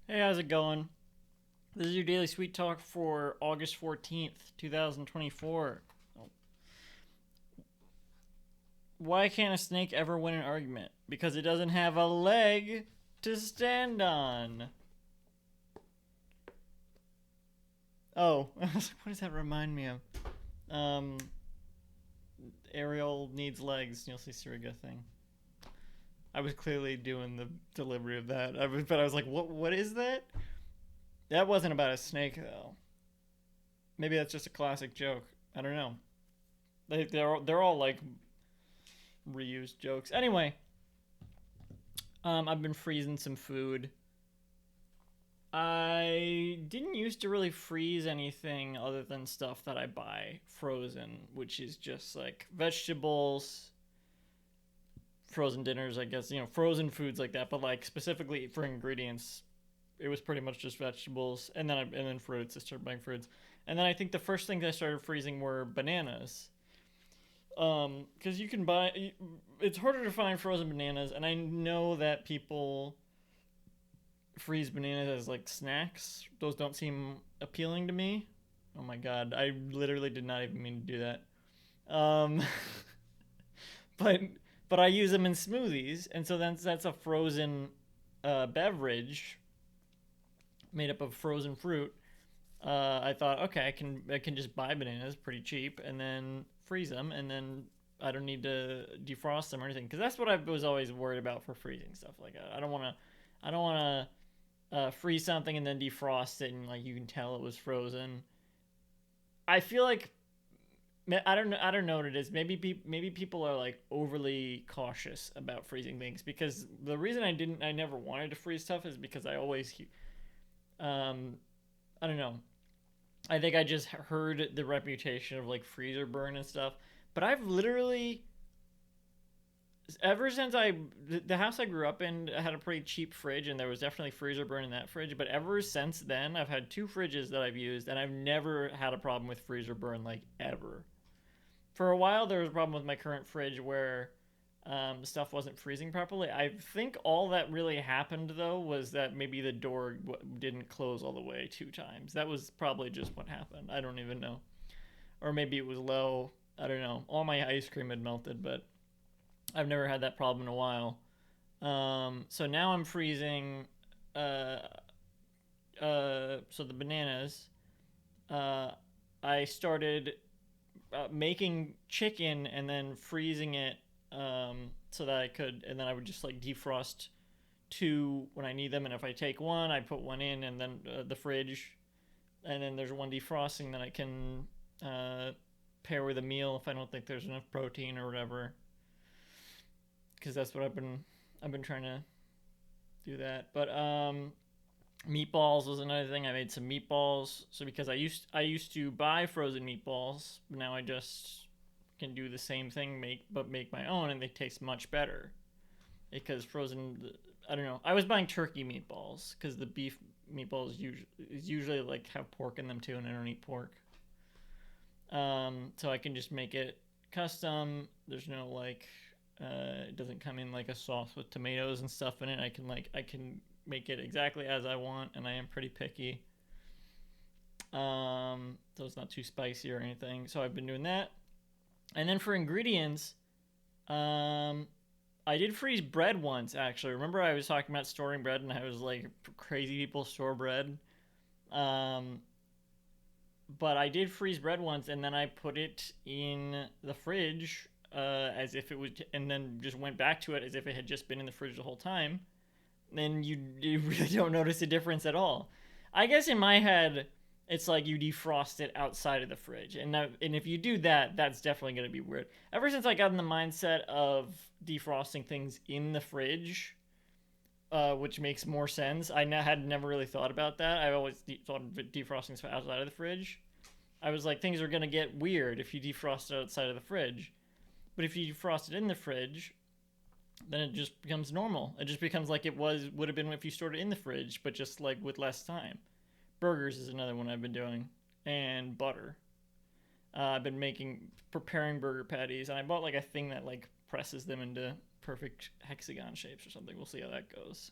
Hey, how's it going? This is your daily sweet talk for August 14th, 2024. Why can't a snake ever win an argument? Because it doesn't have a leg to stand on. Oh, what does that remind me of? Um, Ariel needs legs. You'll see Suriga thing. I was clearly doing the delivery of that. But I was like, what is that? That wasn't about a snake, though. Maybe that's just a classic joke. I don't know. They're all like reused jokes. Anyway, I've been freezing some food. I didn't used to really freeze anything other than stuff that I buy frozen, which is just like vegetables, frozen dinners, I guess, frozen foods like that. But like specifically for ingredients, it was pretty much just vegetables, and then fruits. I started buying fruits, and then I think the first things I started freezing were bananas. Because you can buy, it's harder to find frozen bananas, and I know that people freeze bananas as like snacks. Those don't seem appealing to me. Oh my god, I literally did not even mean to do that. Um, but but I use them in smoothies, and so that's a frozen beverage made up of frozen fruit. I thought, okay, I can just buy bananas pretty cheap and then freeze them, and then I don't need to defrost them or anything, because that's what I was always worried about for freezing stuff like that. I don't want to freeze something and then defrost it and like you can tell it was frozen. I feel like I don't know what it is. Maybe people are like overly cautious about freezing things, because the reason I never wanted to freeze stuff is because I always um I don't know. I think I just heard the reputation of like freezer burn and stuff, but I've literally ever since the house I grew up in had a pretty cheap fridge, and there was definitely freezer burn in that fridge. But ever since then, I've had two fridges that I've used, and I've never had a problem with freezer burn, like ever. For a while, there was a problem with my current fridge where stuff wasn't freezing properly. I think all that really happened though was that maybe the door didn't close all the way two times. That was probably just what happened. I don't even know, or maybe it was low. I don't know. All my ice cream had melted, but I've never had that problem in a while. So now I'm freezing. Uh, so the bananas. Uh, I started making chicken and then freezing it, so that I could, and then I would just like defrost two when I need them. And if I take one, I put one in, and then the fridge, and then there's one defrosting that I can uh, pair with a meal if I don't think there's enough protein or whatever. Because that's what I've been trying to do that. But meatballs was another thing. I made some meatballs. So because I used to buy frozen meatballs, but now I just can do the same thing, make my own, and they taste much better. Because frozen, I don't know. I was buying turkey meatballs because the beef meatballs usually like have pork in them too, and I don't eat pork. So I can just make it custom. There's no like, it doesn't come in like a sauce with tomatoes and stuff in it. I can make it exactly as I want, and I am pretty picky. So it's not too spicy or anything. So I've been doing that. And then for ingredients, um, I did freeze bread once actually. Remember I was talking about storing bread and I was like crazy people store bread. Um, but I did freeze bread once, and then I put it in the fridge as if it was, and then just went back to it as if it had just been in the fridge the whole time. Then you really don't notice a difference at all. I guess in my head, it's like you defrost it outside of the fridge, and if you do that, that's definitely gonna be weird. Ever since I got in the mindset of defrosting things in the fridge, which makes more sense. Had never really thought about that. I always thought of defrosting stuff outside of the fridge. I was like, things are gonna get weird if you defrost it outside of the fridge. But if you defrost it in the fridge, then it just becomes normal. It just becomes like it would have been if you stored it in the fridge, but just like with less time. Burgers is another one I've been doing, and butter. I've been preparing burger patties, and I bought like a thing that like presses them into perfect hexagon shapes or something. We'll see how that goes.